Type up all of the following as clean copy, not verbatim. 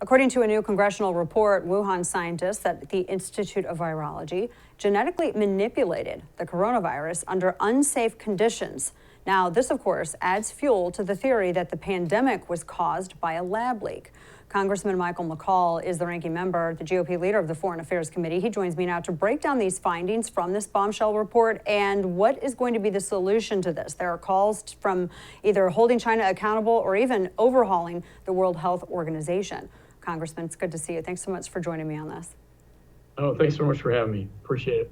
According to a new congressional report, Wuhan scientists at the Institute of Virology genetically manipulated the coronavirus under unsafe conditions. Now, this, of course, adds fuel to the theory that the pandemic was caused by a lab leak. Congressman Michael McCaul is the ranking member, the GOP leader of the Foreign Affairs Committee. He joins me now to break down these findings from this bombshell report and what is going to be the solution to this. There are calls from either holding China accountable or even overhauling the World Health Organization. Congressman, it's good to see you. Thanks so much for joining me on this. Oh, thanks so much for having me. Appreciate it.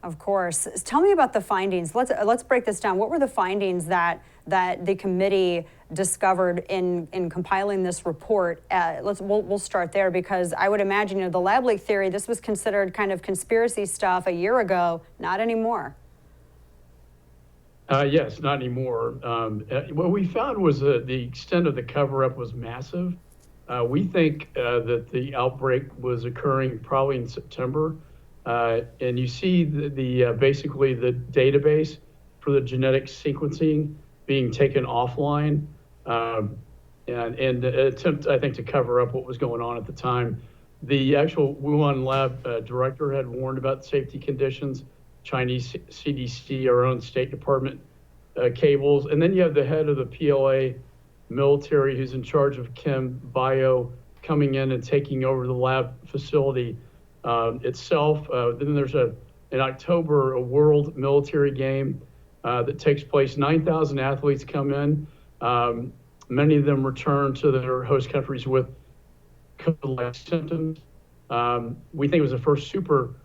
Of course. Tell me about the findings. Let's break this down. What were the findings that the committee discovered in compiling this report? We'll start there, because I would imagine, the lab leak theory, this was considered kind of conspiracy stuff a year ago. Not anymore. Yes, not anymore. What we found was the extent of the cover-up was massive. We think that the outbreak was occurring probably in September. And you see basically the database for the genetic sequencing being taken offline, and an attempt, I think, to cover up what was going on at the time. The actual Wuhan lab director had warned about safety conditions, Chinese CDC, our own State Department cables. And then you have the head of the PLA military who's in charge of chem bio coming in and taking over the lab facility itself. Then there's in October, a world military game that takes place. 9,000 athletes come in. Many of them return to their host countries with COVID-like symptoms. We think it was the first super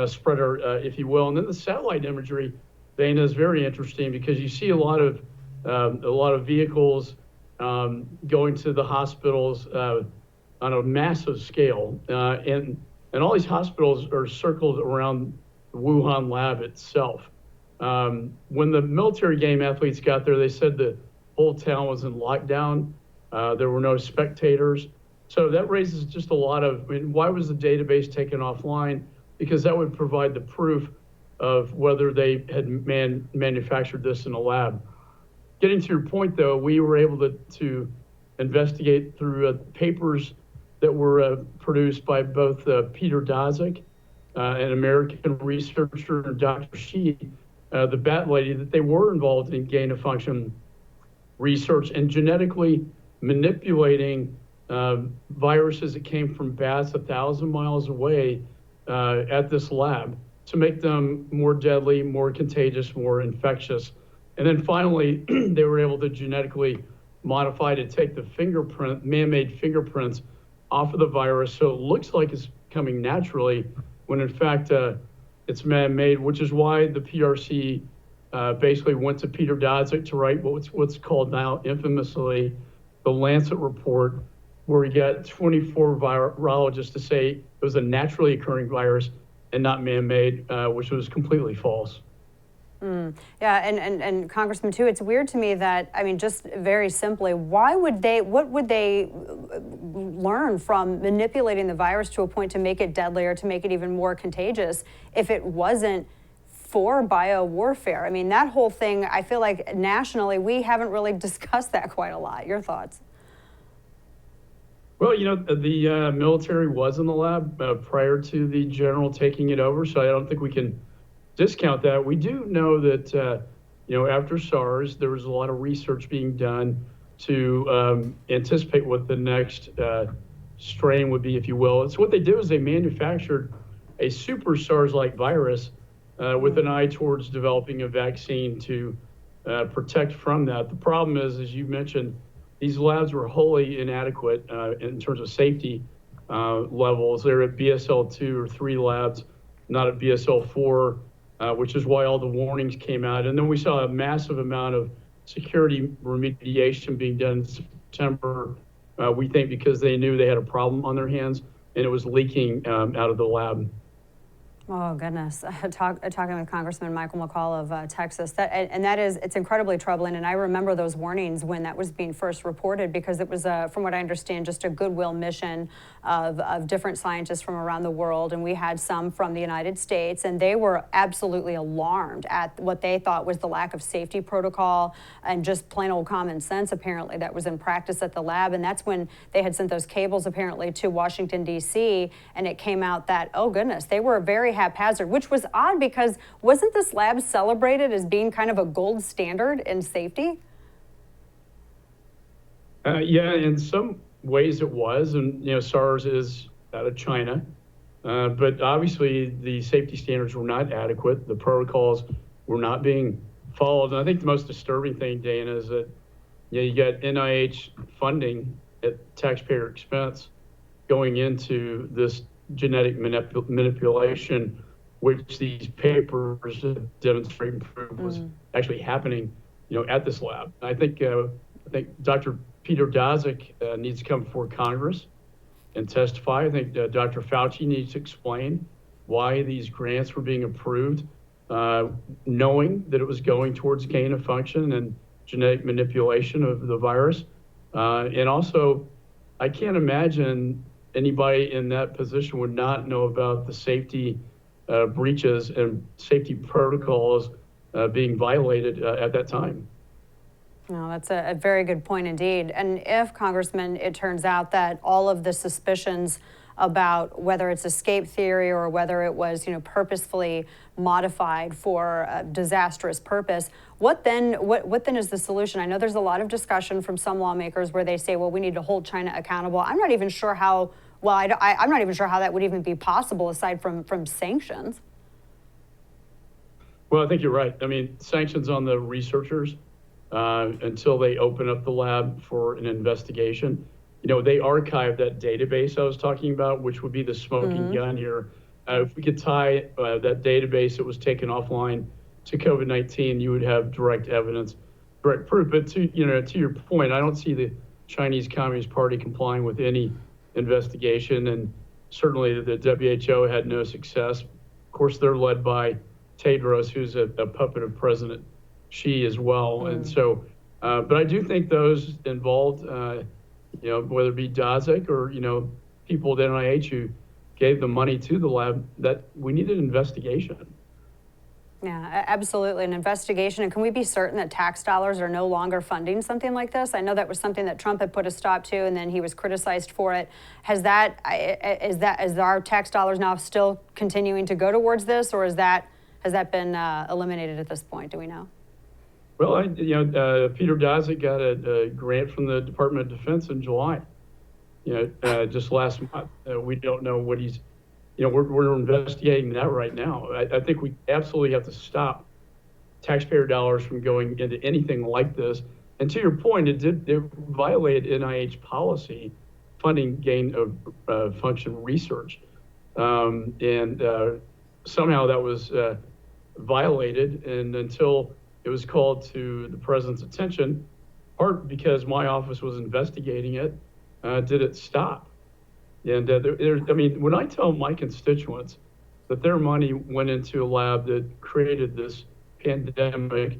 spreader, if you will. And then the satellite imagery, Dana, is very interesting, because you see a lot of vehicles going to the hospitals on a massive scale, and all these hospitals are circled around the Wuhan lab itself. When the military game athletes got there, they said the whole town was in lockdown. There were no spectators. So that raises just a lot of, why was the database taken offline? Because that would provide the proof of whether they had manufactured this in a lab. Getting to your point, though, we were able to investigate through papers that were produced by both Peter Daszak, an American researcher, and Dr. Shi, the bat lady, that they were involved in gain-of-function research and genetically manipulating viruses that came from bats 1,000 miles away at this lab to make them more deadly, more contagious, more infectious. And then finally, they were able to genetically modify to take the man-made fingerprints off of the virus, so it looks like it's coming naturally, when in fact it's man-made, which is why the PRC basically went to Peter Daszak to write what's called now infamously the Lancet report, where we got 24 virologists to say it was a naturally occurring virus and not man-made, which was completely false. Yeah, and Congressman, too, it's weird to me that, just very simply, what would they learn from manipulating the virus to a point to make it deadly or to make it even more contagious if it wasn't for bio-warfare? That whole thing, I feel like nationally, we haven't really discussed that quite a lot. Your thoughts? Well, the military was in the lab prior to the general taking it over, so I don't think we can discount that. We do know that, after SARS, there was a lot of research being done to anticipate what the next strain would be, if you will. So what they did was they manufactured a super SARS-like virus with an eye towards developing a vaccine to protect from that. The problem is, as you mentioned, these labs were wholly inadequate in terms of safety levels. They're at BSL-2 or 3 labs, not at BSL-4. Which is why all the warnings came out. And then we saw a massive amount of security remediation being done in September, we think because they knew they had a problem on their hands and it was leaking out of the lab. Oh goodness, talking with Congressman Michael McCaul of Texas, it's incredibly troubling. And I remember those warnings when that was being first reported, because it was, from what I understand, just a goodwill mission of different scientists from around the world, and we had some from the United States, and they were absolutely alarmed at what they thought was the lack of safety protocol and just plain old common sense, apparently, that was in practice at the lab. And that's when they had sent those cables apparently to Washington, D.C., and it came out that, oh goodness, they were very haphazard, which was odd because wasn't this lab celebrated as being kind of a gold standard in safety? Yeah, in some ways it was, and SARS is out of China, but obviously the safety standards were not adequate. The protocols were not being followed, and I think the most disturbing thing, Dana, is that you got NIH funding at taxpayer expense going into this genetic manipulation, which these papers demonstrate and prove was actually happening, at this lab. I think Dr. Peter Daszak needs to come before Congress and testify. I think Dr. Fauci needs to explain why these grants were being approved, knowing that it was going towards gain of function and genetic manipulation of the virus. And also, I can't imagine anybody in that position would not know about the safety breaches and safety protocols being violated at that time. No, that's a very good point indeed. And if, Congressman, it turns out that all of the suspicions about whether it's escape theory or whether it was, purposefully modified for a disastrous purpose, what then is the solution? I know there's a lot of discussion from some lawmakers where they say, well, we need to hold China accountable. I'm not even sure how, I'm not even sure how that would even be possible aside from sanctions. Well, I think you're right. I mean, sanctions on the researchers until they open up the lab for an investigation. They archived that database I was talking about, which would be the smoking gun here. If we could tie that database that was taken offline to COVID-19, you would have direct evidence, direct proof. But to your point, I don't see the Chinese Communist Party complying with any investigation, and certainly the WHO had no success. Of course, they're led by Tedros, who's a puppet of President Xi as well. And so, but I do think those involved, whether it be Daszak or, people at NIH who gave the money to the lab, that we need an investigation. Yeah, absolutely, an investigation. And can we be certain that tax dollars are no longer funding something like this? I know that was something that Trump had put a stop to, and then he was criticized for it. Is our tax dollars now still continuing to go towards this, or has that been eliminated at this point? Do we know? Well, Peter Daszak got a grant from the Department of Defense in July. Just last month. We don't know what he's. We're investigating that right now. I think we absolutely have to stop taxpayer dollars from going into anything like this. And to your point, it violated NIH policy, funding gain of function research, and somehow that was violated. And until it was called to the president's attention, part because my office was investigating it, did it stop? And when I tell my constituents that their money went into a lab that created this pandemic,